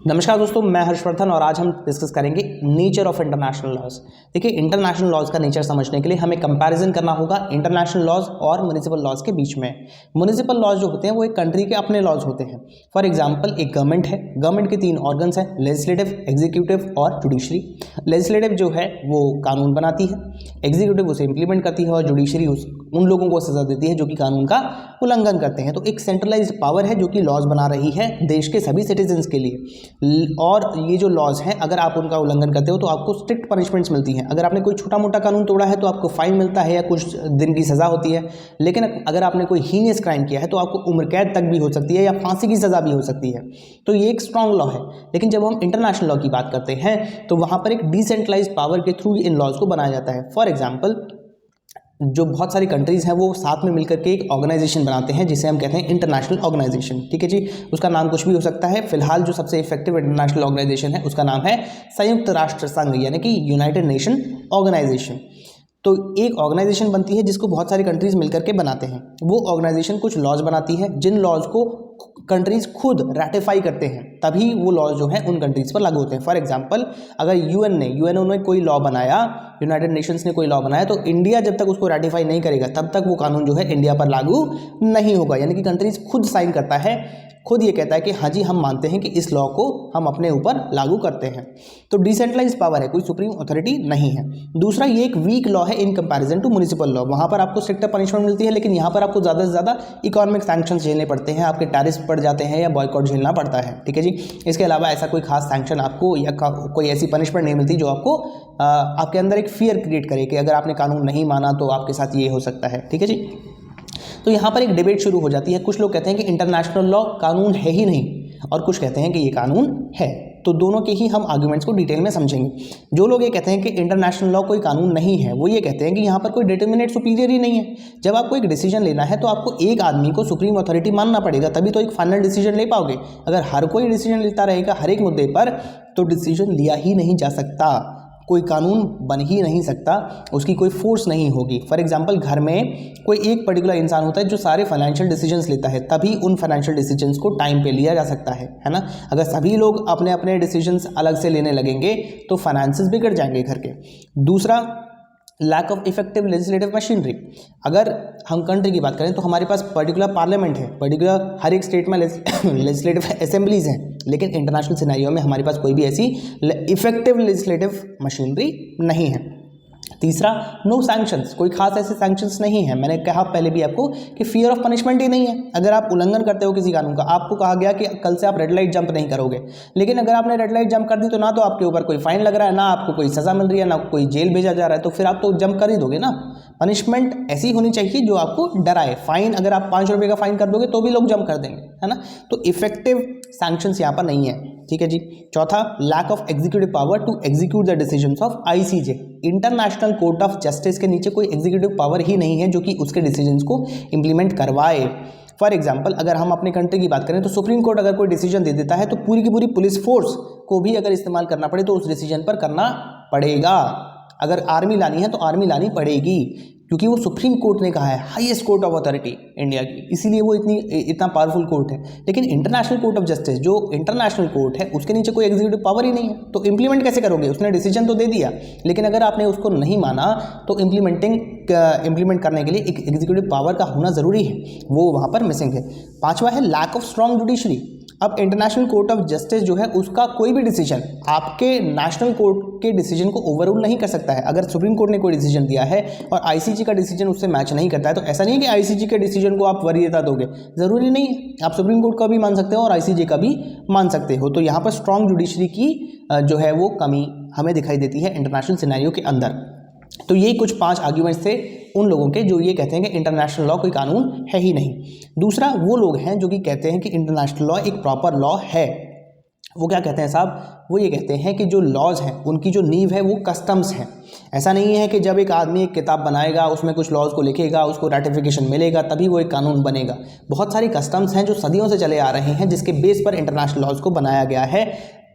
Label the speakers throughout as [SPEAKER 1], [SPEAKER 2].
[SPEAKER 1] नमस्कार दोस्तों, मैं हर्षवर्धन और आज हम डिस्कस करेंगे नेचर ऑफ इंटरनेशनल लॉज। देखिए, इंटरनेशनल लॉज का नेचर समझने के लिए हमें कंपैरिजन करना होगा इंटरनेशनल लॉज और म्युनिसिपल लॉज के बीच में। म्युनिसिपल लॉज जो होते हैं वो एक कंट्री के अपने लॉज होते हैं। फॉर एग्जांपल, एक गवर्नमेंट है, गवर्नमेंट के 3 ऑर्गन्स हैं, लेजिस्लेटिव, एग्जीक्यूटिव और जुडिशरी। लेजिस्लेटिव जो है वो कानून बनाती है, एग्जीक्यूटिव उसे इंप्लीमेंट करती है और जुडिशरी उन लोगों को सजा देती है जो कि कानून का उल्लंघन करते हैं। तो एक सेंट्रलाइज्ड पावर है जो कि लॉज बना रही है देश के सभी सिटीजन्स के लिए। और ये जो लॉज हैं, अगर आप उनका उल्लंघन करते हो तो आपको स्ट्रिक्ट पनिशमेंट्स मिलती हैं। अगर आपने कोई छोटा मोटा कानून तोड़ा है तो आपको फाइन मिलता है या कुछ दिन की सज़ा होती है, लेकिन अगर आपने कोई हीनियस क्राइम किया है तो आपको उम्र कैद तक भी हो सकती है या फांसी की सज़ा भी हो सकती है। तो ये एक स्ट्रॉन्ग लॉ है। लेकिन जब हम इंटरनेशनल लॉ की बात करते हैं तो वहाँ पर एक डिसेंट्रलाइज्ड पावर के थ्रू इन लॉज को बनाया जाता है। फॉर एग्जाम्पल, जो बहुत सारी कंट्रीज़ हैं वो साथ में मिलकर के एक ऑर्गेनाइजेशन बनाते हैं जिसे हम कहते हैं इंटरनेशनल ऑर्गेनाइजेशन। ठीक है जी, उसका नाम कुछ भी हो सकता है। फिलहाल जो सबसे इफेक्टिव इंटरनेशनल ऑर्गेनाइजेशन है उसका नाम है संयुक्त राष्ट्र संघ, यानी कि यूनाइटेड नेशन ऑर्गेनाइजेशन। तो एक ऑर्गेनाइजेशन बनती है जिसको बहुत सारी कंट्रीज़ मिलकर के बनाते हैं। वो ऑर्गेनाइजेशन कुछ लॉज बनाती है, जिन लॉज को कंट्रीज़ खुद रैटिफाई करते हैं, तभी वो लॉज जो हैं उन कंट्रीज़ पर लागू होते हैं। फॉर एग्जांपल, अगर यूएनओ ने कोई लॉ बनाया, यूनाइटेड नेशंस ने कोई लॉ बनाया, तो इंडिया जब तक उसको रैटिफाई नहीं करेगा तब तक वो कानून जो है इंडिया पर लागू नहीं होगा। यानी कि कंट्रीज़ खुद साइन करता है, खुद ये कहता है कि हाँ जी, हम मानते हैं कि इस लॉ को हम अपने ऊपर लागू करते हैं। तो डिसेंट्रलाइज्ड पावर है, कोई सुप्रीम अथॉरिटी नहीं है। दूसरा, ये एक वीक लॉ है in comparison to municipal law. वहाँ पर आपको स्ट्रिक्टर पनिशमेंट मिलती है, लेकिन यहाँ पर आपको ज़्यादा से ज़्यादा इकोनॉमिक सैंक्शंस झेलने पड़ते हैं, आपके टैरिफ्स पड़ जाते हैं या बॉयकॉट झेलना पड़ता है। ठीक है जी, इसके अलावा ऐसा कोई खास सैंक्शन आपको या कोई ऐसी पनिशमेंट नहीं मिलती जो आपको आपके अंदर एक फियर क्रिएट करे कि अगर आपने कानून नहीं माना तो आपके साथ ये हो सकता है। ठीक है जी, तो यहाँ पर एक डिबेट शुरू हो जाती है। कुछ लोग कहते हैं कि इंटरनेशनल लॉ कानून है ही नहीं, और कुछ कहते हैं कि ये कानून है। तो दोनों के ही हम आर्गुमेंट्स को डिटेल में समझेंगे। जो लोग ये कहते हैं कि इंटरनेशनल लॉ कोई कानून नहीं है, वो ये कहते हैं कि यहाँ पर कोई डिटर्मिनेट सुपीरियर ही नहीं है। जब आपको एक डिसीजन लेना है तो आपको एक आदमी को सुप्रीम अथॉरिटी मानना पड़ेगा, तभी तो एक फाइनल डिसीजन ले पाओगे। अगर हर कोई डिसीजन लेता रहेगा हर एक मुद्दे पर, तो डिसीजन लिया ही नहीं जा सकता, कोई कानून बन ही नहीं सकता, उसकी कोई फोर्स नहीं होगी। फॉर एग्जांपल, घर में कोई एक पर्टिकुलर इंसान होता है जो सारे फाइनेंशियल डिसीजंस लेता है, तभी उन फाइनेंशियल डिसीजंस को टाइम पे लिया जा सकता है ना। अगर सभी लोग अपने अपने डिसीजंस अलग से लेने लगेंगे तो फाइनेंसेस बिगड़ जाएंगे घर के। दूसरा, lack of effective legislative machinery. अगर हम कंट्री की बात करें तो हमारे पास पर्टिकुलर पार्लियामेंट है, पर्टिकुलर हर एक स्टेट में लेजिस्लेटिव असेंबलीज हैं, लेकिन इंटरनेशनल सिनेरियो में हमारे पास कोई भी ऐसी इफेक्टिव लेजिस्लेटिव मशीनरी नहीं है। तीसरा, नो सैंक्शंस, कोई खास ऐसे सैंक्शंस नहीं है। मैंने कहा पहले भी आपको कि फियर ऑफ पनिशमेंट ही नहीं है। अगर आप उल्लंघन करते हो किसी कानून का, आपको कहा गया कि कल से आप रेड लाइट जंप नहीं करोगे, लेकिन अगर आपने रेड लाइट जंप कर दी तो ना तो आपके ऊपर कोई फाइन लग रहा है, ना आपको कोई सजा मिल रही है, ना कोई जेल भेजा जा रहा है, तो फिर आप तो जंप कर ही दोगे ना। पनिशमेंट ऐसी होनी चाहिए जो आपको डराए। फाइन, अगर आप 5 रुपये का फाइन कर दोगे तो भी लोग जंप कर देंगे, है ना। तो इफेक्टिव सैंक्शंस यहाँ पर नहीं है। ठीक है जी। चौथा, lack of executive power to execute the decisions of ICJ. International court of justice के नीचे कोई एग्जीक्यूटिव पावर ही नहीं है जो कि उसके डिसीजंस को इंप्लीमेंट करवाए। फॉर एग्जाम्पल, अगर हम अपने कंट्री की बात करें तो सुप्रीम कोर्ट अगर कोई डिसीजन दे देता है तो पूरी की पूरी पुलिस फोर्स को भी अगर इस्तेमाल करना पड़े तो उस डिसीजन पर करना पड़ेगा। अगर आर्मी लानी है तो आर्मी लानी पड़ेगी, क्योंकि वो सुप्रीम कोर्ट ने कहा है, highest court of authority India की, इसीलिए वो इतना पावरफुल कोर्ट है। लेकिन इंटरनेशनल कोर्ट ऑफ जस्टिस जो इंटरनेशनल कोर्ट है उसके नीचे कोई एग्जीक्यूटिव पावर ही नहीं है, तो इंप्लीमेंट कैसे करोगे? उसने डिसीजन तो दे दिया, लेकिन अगर आपने उसको नहीं माना तो इम्प्लीमेंट करने के लिए एक एग्जीक्यूटिव पावर का होना ज़रूरी है, वो वहाँ पर मिसिंग है। पाँचवा है लैक ऑफ स्ट्रॉन्ग जुडिशरी। अब इंटरनेशनल कोर्ट ऑफ जस्टिस जो है उसका कोई भी डिसीजन आपके नेशनल कोर्ट के डिसीजन को ओवररूल नहीं कर सकता है। अगर सुप्रीम कोर्ट ने कोई डिसीजन दिया है और आईसीजे का डिसीजन उससे मैच नहीं करता है, तो ऐसा नहीं है कि आईसीजे के डिसीजन को आप वरीयता दोगे, ज़रूरी नहीं है। आप सुप्रीम कोर्ट का भी मान सकते हो और आईसीजे का भी मान सकते हो। तो यहाँ पर स्ट्रॉन्ग जुडिशरी की जो है वो कमी हमें दिखाई देती है इंटरनेशनल सिनेरियो के अंदर। तो ये कुछ 5 आर्ग्यूमेंट्स थे उन लोगों के जो ये कहते हैं कि इंटरनेशनल लॉ कोई कानून है ही नहीं। दूसरा, वो लोग हैं जो कि कहते हैं कि इंटरनेशनल लॉ एक प्रॉपर लॉ है। वो क्या कहते हैं साहब? वो ये कहते हैं कि जो लॉज हैं उनकी जो नींव है वो कस्टम्स हैं। ऐसा नहीं है कि जब एक आदमी एक किताब बनाएगा, उसमें कुछ लॉज को लिखेगा, उसको रेटिफिकेशन मिलेगा तभी वो एक कानून बनेगा। बहुत सारी कस्टम्स हैं जो सदियों से चले आ रहे हैं, जिसके बेस पर इंटरनेशनल लॉज को बनाया गया है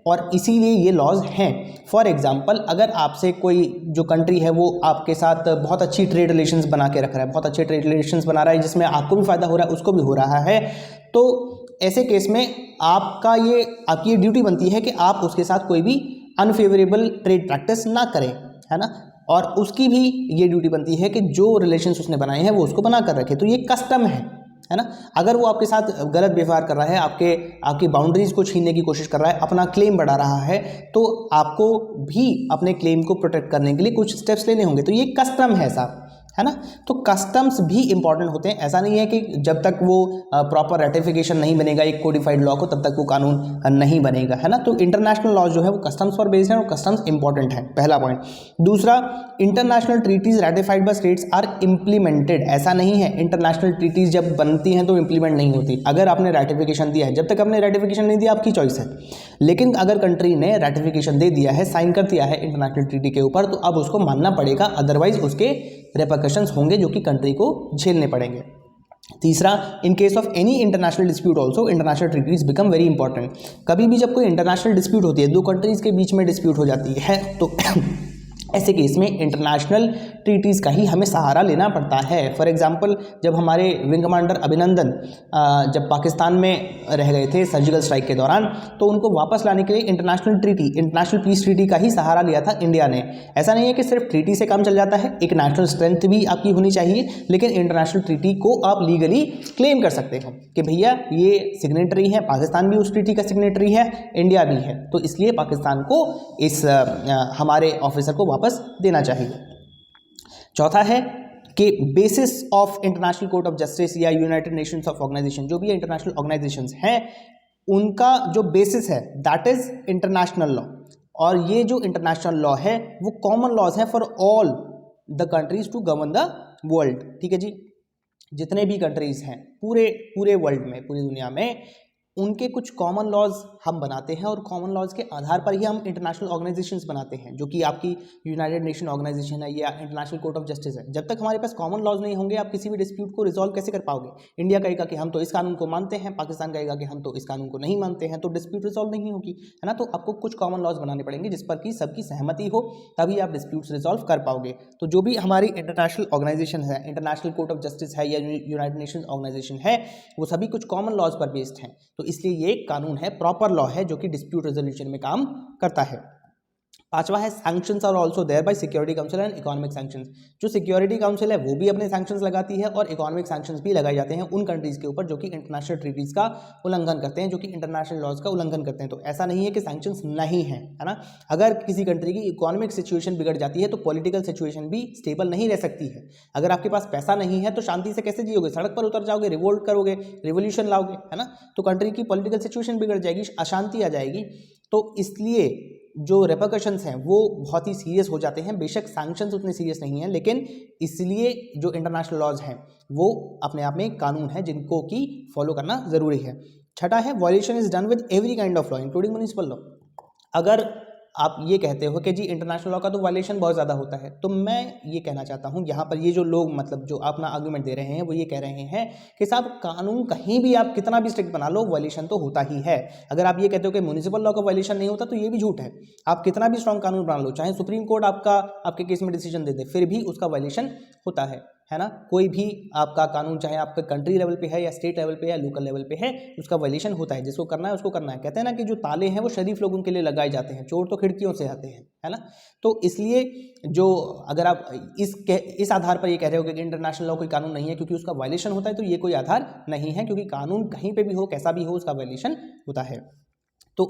[SPEAKER 1] और इसीलिए ये लॉज हैं। फॉर एग्जांपल, अगर आपसे कोई जो कंट्री है वो आपके साथ बहुत अच्छी ट्रेड रिलेशंस बना के रख रहा है, बहुत अच्छे ट्रेड रिलेशंस बना रहा है जिसमें आपको भी फ़ायदा हो रहा है, उसको भी हो रहा है, तो ऐसे केस में आपकी ड्यूटी बनती है कि आप उसके साथ कोई भी अनफेवरेबल ट्रेड प्रैक्टिस ना करें, है ना। और उसकी भी ये ड्यूटी बनती है कि जो रिलेशंस उसने बनाए हैं वो उसको बना कर रखे। तो ये कस्टम है ना। अगर वो आपके साथ गलत व्यवहार कर रहा है, आपकी बाउंड्रीज को छीनने की कोशिश कर रहा है, अपना क्लेम बढ़ा रहा है, तो आपको भी अपने क्लेम को प्रोटेक्ट करने के लिए कुछ स्टेप्स लेने होंगे। तो ये कस्टम है साहब, है ना। तो कस्टम्स भी इंपॉर्टेंट होते हैं। ऐसा नहीं है कि जब तक वो प्रॉपर रेटिफिकेशन नहीं बनेगा एक कोडिफाइड लॉ को, तब तक वो कानून नहीं बनेगा, है ना। तो इंटरनेशनल लॉ जो है वो कस्टम्स पर बेस्ड है और कस्टम्स इंपॉर्टेंट है, पहला पॉइंट। दूसरा, international treaties ratified by states are implemented. ऐसा नहीं है इंटरनेशनल ट्रीटीज जब बनती हैं तो इंप्लीमेंट नहीं होती। अगर आपने रेटिफिकेशन दिया है, जब तक आपने रेटिफिकेशन नहीं दिया आपकी चॉइस है, लेकिन अगर कंट्री ने रेटिफिकेशन दे दिया है, साइन कर दिया है इंटरनेशनल ट्रीटी के ऊपर, तो अब उसको मानना पड़ेगा, अदरवाइज उसके रेपरकशंस होंगे जो कि कंट्री को झेलने पड़ेंगे। तीसरा, in case of any international dispute also international treaties become very important. कभी भी जब कोई इंटरनेशनल डिस्प्यूट होती है, दो कंट्रीज के बीच में डिस्प्यूट हो जाती है, तो ऐसे केस में इंटरनेशनल ट्रीटीज़ का ही हमें सहारा लेना पड़ता है। फॉर एग्जांपल, जब हमारे विंग कमांडर अभिनंदन जब पाकिस्तान में रह गए थे सर्जिकल स्ट्राइक के दौरान, तो उनको वापस लाने के लिए इंटरनेशनल पीस ट्रीटी का ही सहारा लिया था इंडिया ने। ऐसा नहीं है कि सिर्फ ट्रीटी से काम चल जाता है, एक नेशनल स्ट्रेंथ भी आपकी होनी चाहिए, लेकिन इंटरनेशनल ट्रीटी को आप लीगली क्लेम कर सकते हो कि भैया ये सिग्नेटरी है, पाकिस्तान भी उस ट्रीटी का सिग्नेटरी है, इंडिया भी है, तो इसलिए पाकिस्तान को इस हमारे ऑफिसर को वापस देना चाहिए। चौथा है कि basis of international court of justice या यूनाइटेड नेशंस ऑफ ऑर्गेनाइजेशन, जो भी इंटरनेशनल ऑर्गेनाइजेशंस हैं, उनका जो बेसिस है दैट इज इंटरनेशनल लॉ। और ये जो इंटरनेशनल लॉ है वो कॉमन लॉज है for all the countries to govern the world. ठीक है जी, जितने भी कंट्रीज हैं पूरे वर्ल्ड में, पूरी दुनिया में, उनके कुछ कॉमन लॉज हम बनाते हैं और कॉमन लॉज के आधार पर ही हम इंटरनेशनल ऑर्गेनाइजेशंस बनाते हैं, जो कि आपकी यूनाइटेड नेशन ऑर्गेनाइजेशन है या इंटरनेशनल कोर्ट ऑफ जस्टिस है। जब तक हमारे पास कॉमन लॉज नहीं होंगे, आप किसी भी डिस्प्यूट को रिजॉल्व कैसे कर पाओगे। इंडिया कहेगा कि हम तो इस कानून को मानते हैं, पाकिस्तान कहेगा कि हम तो इस कानून को नहीं मानते हैं, तो डिस्प्यूट रिजॉल्व नहीं होगी, है ना। तो आपको कुछ कॉमन लॉज बनाने पड़ेंगे जिस पर कि सबकी सहमति हो, तभी आप डिस्प्यूट्स रिजॉल्व कर पाओगे। तो जो भी हमारी इंटरनेशनल ऑर्गेनाइजेशन है, इंटरनेशनल कोर्ट ऑफ जस्टिस है या यूनाइटेड नेशन ऑर्गेनाइजेशन है, वो सभी कुछ कॉमन लॉज पर बेस्ड हैं। तो इसलिए ये कानून है, प्रॉपर लॉ है, जो कि डिस्प्यूट रेजोल्यूशन में काम करता है। पांचवा है sanctions are also there by security council and economic sanctions. जो सिक्योरिटी काउंसिल है वो भी अपने सैंक्शंस लगाती है और इकोनॉमिक सैंक्शंस भी लगाए जाते हैं उन कंट्रीज के ऊपर जो कि इंटरनेशनल ट्रीटीज का उल्लंघन करते हैं, जो कि इंटरनेशनल लॉज का उल्लंघन करते हैं। तो ऐसा नहीं है कि सैंक्शंस नहीं है, है ना। अगर किसी कंट्री की इकोनॉमिक सिचुएशन बिगड़ जाती है तो पॉलिटिकल सिचुएशन भी स्टेबल नहीं रह सकती है। अगर आपके पास पैसा नहीं है तो शांति से कैसे जियोगे, सड़क पर उतर जाओगे, रिवोल्ट करोगे, रिवोल्यूशन लाओगे, है ना। तो कंट्री की पॉलिटिकल सिचुएशन बिगड़ जाएगी, अशांति आ जाएगी। तो इसलिए जो रेपरकशंस हैं वो बहुत ही सीरियस हो जाते हैं। बेशक सैंक्शंस उतने सीरियस नहीं हैं, लेकिन इसलिए जो इंटरनेशनल लॉज हैं वो अपने आप में कानून है जिनको कि फॉलो करना ज़रूरी है। छठा है violation is done with every kind of law including municipal law. अगर आप ये कहते हो कि जी इंटरनेशनल लॉ का तो वायलेशन बहुत ज़्यादा होता है, तो मैं ये कहना चाहता हूँ यहाँ पर ये जो लोग मतलब जो अपना आर्गूमेंट दे रहे हैं वो ये कह रहे हैं कि साहब कानून कहीं भी आप कितना भी स्ट्रिक्ट बना लो वायलेशन तो होता ही है। अगर आप ये कहते हो कि म्युनिसिपल लॉ का वायलेशन नहीं होता तो ये भी झूठ है। आप कितना भी स्ट्रॉन्ग कानून बना लो, चाहे सुप्रीम कोर्ट आपके केस में डिसीजन दे दे, फिर भी उसका वायलेशन होता है ना। कोई भी आपका कानून चाहे आपके कंट्री लेवल पे है या स्टेट लेवल पे या लोकल लेवल पे है, उसका वायलेशन होता है। जिसको करना है उसको करना है। कहते हैं ना कि जो ताले हैं वो शरीफ लोगों के लिए लगाए जाते हैं, चोर तो खिड़कियों से आते हैं, है ना। तो इसलिए जो अगर आप इस आधार पर ये कह रहे हो कि इंटरनेशनल लॉ कोई कानून नहीं है क्योंकि उसका वायलेशन होता है, तो ये कोई आधार नहीं है, क्योंकि कानून कहीं पे भी हो, कैसा भी हो, उसका वायलेशन होता है। तो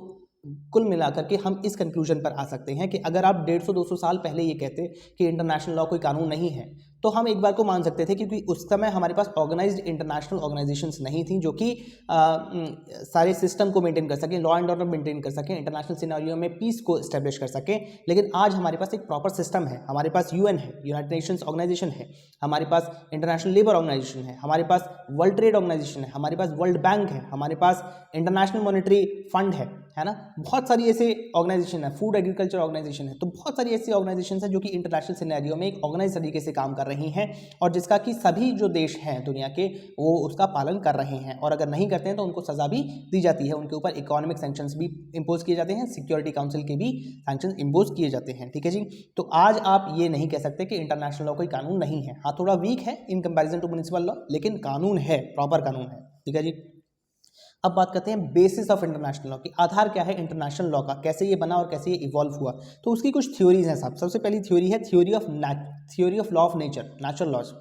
[SPEAKER 1] कुल मिलाकर के हम इस कंक्लूजन पर आ सकते हैं कि अगर आप 150-200 साल पहले ये कहते कि इंटरनेशनल लॉ कोई कानून नहीं है, तो हम एक बार को मान सकते थे, क्योंकि उस समय हमारे पास ऑर्गेनाइज्ड इंटरनेशनल ऑर्गेनाइजेशंस नहीं थी जो कि सारे सिस्टम को मेंटेन कर सकें, लॉ एंड ऑर्डर मेंटेन कर सकें, इंटरनेशनल सिनेरियो में पीस को एस्टेब्लिश कर सकें। लेकिन आज हमारे पास एक प्रॉपर सिस्टम है। हमारे पास यूएन है, यूनाइटेड नेशंस ऑर्गेनाइजेशन है, हमारे पास इंटरनेशनल लेबर ऑर्गेनाइजेशन है, हमारे पास वर्ल्ड ट्रेड ऑर्गेनाइजेशन है, हमारे पास वर्ल्ड बैंक है, हमारे पास इंटरनेशनल मॉनेटरी फंड है ना। बहुत सारी ऐसे ऑर्गेनाइजेशन है, फूड एग्रीकल्चर ऑर्गेनाइजेशन है। तो बहुत सारी ऐसी ऑर्गेनाइजेशन है जो कि इंटरनेशनल सिनेरियो में एक ऑर्गेनाइज तरीके से काम कर रही हैं और जिसका कि सभी जो देश हैं दुनिया के वो उसका पालन कर रहे हैं, और अगर नहीं करते हैं तो उनको सजा भी दी जाती है, उनके ऊपर इकोनॉमिक सैंक्शंस भी इम्पोज किए जाते हैं, सिक्योरिटी काउंसिल के भी सैंक्शंस इम्पोज किए जाते हैं। ठीक है जी। तो आज आप ये नहीं कह सकते कि इंटरनेशनल लॉ कोई कानून नहीं है। हाँ, थोड़ा वीक है in comparison to municipal law, लेकिन कानून है, प्रॉपर कानून है। ठीक है जी। अब बात करते हैं बेसिस ऑफ इंटरनेशनल लॉ की, आधार क्या है इंटरनेशनल लॉ का, कैसे ये बना और कैसे ये इवॉल्व हुआ। तो उसकी कुछ थ्योरीज हैं साहब। सबसे पहली थ्योरी है theory of law of nature, natural laws.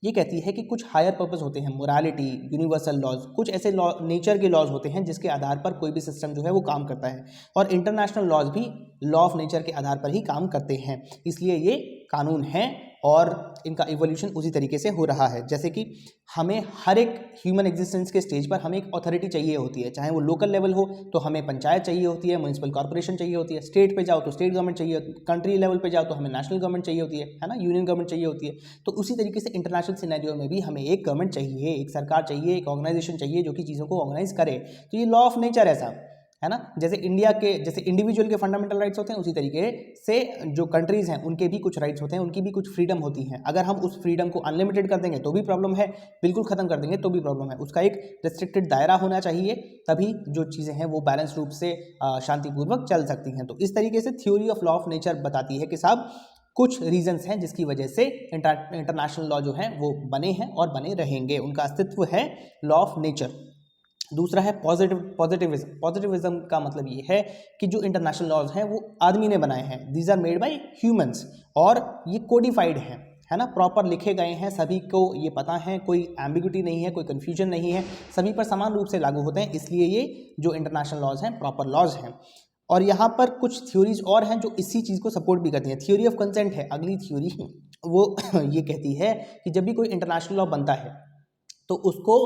[SPEAKER 1] ये कहती है कि कुछ हायर पर्पस होते हैं, मोरालिटी, यूनिवर्सल लॉज, कुछ ऐसे लॉ नेचर के लॉज होते हैं जिसके आधार पर कोई भी सिस्टम जो है वो काम करता है, और इंटरनेशनल लॉज भी लॉ ऑफ नेचर के आधार पर ही काम करते हैं, इसलिए ये कानून हैं और इनका इवोल्यूशन उसी तरीके से हो रहा है। जैसे कि हमें हर एक ह्यूमन एग्जिस्टेंस के स्टेज पर हमें एक अथॉरिटी चाहिए होती है, चाहे वो लोकल लेवल हो तो हमें पंचायत चाहिए होती है, म्यूनिसिपल कॉर्पोरेशन चाहिए होती है, स्टेट पे जाओ तो स्टेट गवर्नमेंट चाहिए, कंट्री लेवल पे जाओ तो हमें नेशनल गवर्नमेंट चाहिए होती है ना, यूनियन गवर्नमेंट चाहिए होती है। तो उसी तरीके से इंटरनेशनल सिनेरियो में भी हमें एक गवर्नमेंट चाहिए, एक सरकार चाहिए, एक ऑर्गेनाइजेशन चाहिए जो कि चीज़ों को ऑर्गेनाइज करे। तो ये लॉ ऑफ नेचर है साहब, है ना। जैसे इंडिया के जैसे इंडिविजुअल के फंडामेंटल राइट्स होते हैं, उसी तरीके से जो कंट्रीज हैं उनके भी कुछ राइट्स होते हैं, उनकी भी कुछ फ्रीडम होती हैं। अगर हम उस फ्रीडम को अनलिमिटेड कर देंगे तो भी प्रॉब्लम है, बिल्कुल खत्म कर देंगे तो भी प्रॉब्लम है। उसका एक रिस्ट्रिक्टेड दायरा होना चाहिए, तभी जो चीज़ें हैं वो बैलेंस रूप से शांतिपूर्वक चल सकती हैं। तो इस तरीके से theory of law of nature बताती है कि साहब कुछ रीजंस हैं जिसकी वजह से इंटरनेशनल लॉ जो है वो बने हैं और बने रहेंगे, उनका अस्तित्व है लॉ ऑफ नेचर। दूसरा है पॉजिटिविज्म। पॉजिटिविज्म का मतलब ये है कि जो इंटरनेशनल लॉज हैं वो आदमी ने बनाए हैं, these are made by humans, और ये कोडिफाइड हैं, है ना, प्रॉपर लिखे गए हैं, सभी को ये पता है, कोई एम्बिग्युटी नहीं है, कोई कन्फ्यूजन नहीं है, सभी पर समान रूप से लागू होते हैं, इसलिए ये जो इंटरनेशनल लॉज हैं प्रॉपर लॉज हैं। और यहाँ पर कुछ थ्योरीज और हैं जो इसी चीज़ को सपोर्ट भी करती हैं। थ्योरी ऑफ कंसेंट है अगली थ्योरी, वो ये कहती है कि जब भी कोई इंटरनेशनल लॉ बनता है तो उसको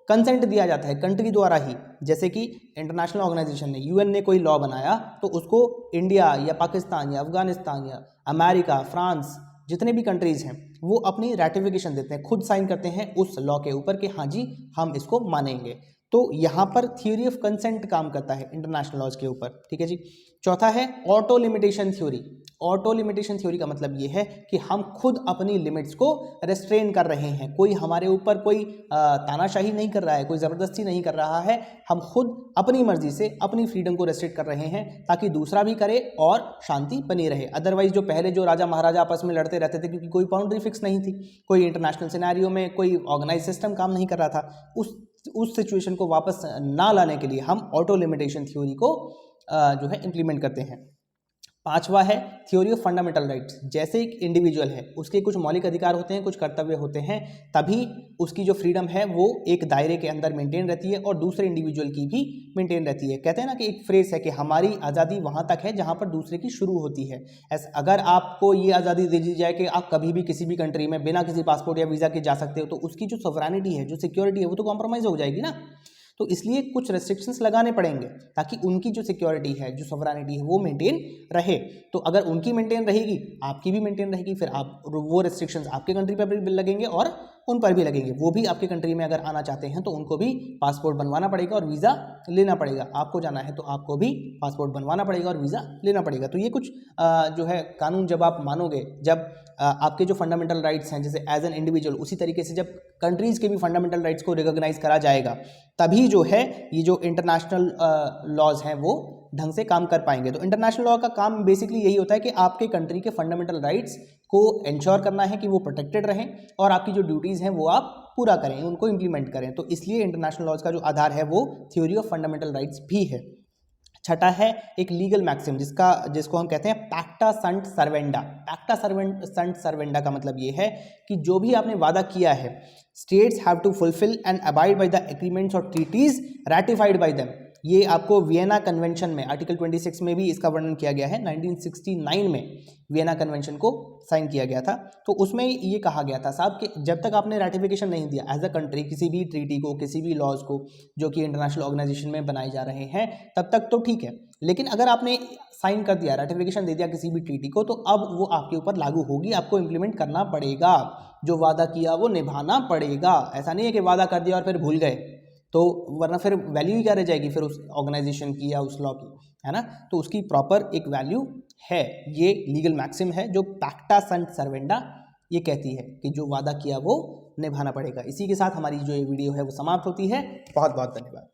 [SPEAKER 1] कंसेंट दिया जाता है कंट्री द्वारा ही। जैसे कि इंटरनेशनल ऑर्गेनाइजेशन ने, यूएन ने कोई लॉ बनाया तो उसको इंडिया या पाकिस्तान या अफगानिस्तान या अमेरिका, फ्रांस, जितने भी कंट्रीज़ हैं वो अपनी रेटिफिकेशन देते हैं, खुद साइन करते हैं उस लॉ के ऊपर कि हाँ जी हम इसको मानेंगे। तो यहाँ पर थ्योरी ऑफ कंसेंट काम करता है इंटरनेशनल लॉज के ऊपर, ठीक है जी। चौथा है auto limitation theory. Auto limitation theory का मतलब ये है कि हम खुद अपनी लिमिट्स को रेस्ट्रेन कर रहे हैं, कोई हमारे ऊपर कोई तानाशाही नहीं कर रहा है, कोई ज़बरदस्ती नहीं कर रहा है, हम खुद अपनी मर्जी से अपनी फ्रीडम को रेस्ट्रिक्ट कर रहे हैं ताकि दूसरा भी करे और शांति बनी रहे। अदरवाइज जो पहले जो राजा महाराजा आपस में लड़ते रहते थे क्योंकि कोई बाउंड्री फिक्स नहीं थी, कोई इंटरनेशनल सिनेरियो में कोई ऑर्गेनाइज सिस्टम काम नहीं कर रहा था, उस सिचुएशन को वापस ना लाने के लिए हम ऑटो लिमिटेशन थ्योरी को जो है इम्प्लीमेंट करते हैं। पांचवा है थ्योरी ऑफ फंडामेंटल राइट्स। जैसे एक इंडिविजुअल है उसके कुछ मौलिक अधिकार होते हैं, कुछ कर्तव्य होते हैं, तभी उसकी जो फ्रीडम है वो एक दायरे के अंदर मेंटेन रहती है और दूसरे इंडिविजुअल की भी मेंटेन रहती है। कहते हैं ना कि एक फ्रेज है कि हमारी आज़ादी वहाँ तक है जहाँ पर दूसरे की शुरू होती है। अगर आपको ये आज़ादी दे दी जाए कि आप कभी भी किसी भी कंट्री में बिना किसी पासपोर्ट या वीज़ा के जा सकते हो, तो उसकी जो सॉवरेनिटी है, जो सिक्योरिटी है, वो तो कॉम्प्रोमाइज़ हो जाएगी ना। तो इसलिए कुछ रेस्ट्रिक्शंस लगाने पड़ेंगे ताकि उनकी जो सिक्योरिटी है, जो सॉवरेनिटी है, वो मेंटेन रहे। तो अगर उनकी मेंटेन रहेगी, आपकी भी मेंटेन रहेगी, फिर आप वो रेस्ट्रिक्शंस आपके कंट्री पर भी लगेंगे और उन पर भी लगेंगे। वो भी आपके कंट्री में अगर आना चाहते हैं तो उनको भी पासपोर्ट बनवाना पड़ेगा और वीज़ा लेना पड़ेगा। आपको जाना है तो आपको भी पासपोर्ट बनवाना पड़ेगा और वीज़ा लेना पड़ेगा। तो ये कुछ जो है कानून जब आप मानोगे, जब आपके जो फंडामेंटल राइट्स हैं जैसे एज एन इंडिविजुअल, उसी तरीके से जब कंट्रीज़ के भी फंडामेंटल राइट्स को रिकॉग्नाइज करा जाएगा, तभी जो है ये जो इंटरनेशनल लॉज हैं वो ढंग से काम कर पाएंगे। तो इंटरनेशनल लॉ का काम बेसिकली यही होता है कि आपके कंट्री के फंडामेंटल राइट्स को इंश्योर करना है कि वो प्रोटेक्टेड रहें और आपकी जो ड्यूटीज़ हैं वो आप पूरा करें, उनको इम्प्लीमेंट करें। तो इसलिए इंटरनेशनल लॉज का जो आधार है वो थ्योरी ऑफ फंडामेंटल राइट्स भी है। छठा है एक लीगल मैक्सिम जिसको हम कहते हैं पैक्टा संट सर्वेंडा। पैक्टा संट सर्वेंडा का मतलब ये है कि जो भी आपने वादा किया है, states have to fulfil and abide by the agreements और ट्रीटीज रैटिफाइड बाय देम। ये आपको वियना कन्वेंशन में आर्टिकल 26 में भी इसका वर्णन किया गया है। 1969 में वियना कन्वेंशन को साइन किया गया था। तो उसमें ये कहा गया था साहब कि जब तक आपने रैटिफिकेशन नहीं दिया एज अ कंट्री किसी भी ट्रीटी को, किसी भी लॉज को जो कि इंटरनेशनल ऑर्गेनाइजेशन में बनाए जा रहे हैं, तब तक तो ठीक है। लेकिन अगर आपने साइन कर दिया, रैटिफिकेशन दे दिया किसी भी ट्रीटी को, तो अब वो आपके ऊपर लागू होगी, आपको इम्प्लीमेंट करना पड़ेगा। जो वादा किया वो निभाना पड़ेगा। ऐसा नहीं है कि वादा कर दिया और फिर भूल गए, तो वरना फिर वैल्यू ही क्या रह जाएगी फिर उस ऑर्गेनाइजेशन की या उस लॉ की, है ना। तो उसकी प्रॉपर एक वैल्यू है। ये लीगल मैक्सिम है जो पैक्टा संट सर्वेंडा ये कहती है कि जो वादा किया वो निभाना पड़ेगा। इसी के साथ हमारी जो ये वीडियो है वो समाप्त होती है। बहुत बहुत धन्यवाद।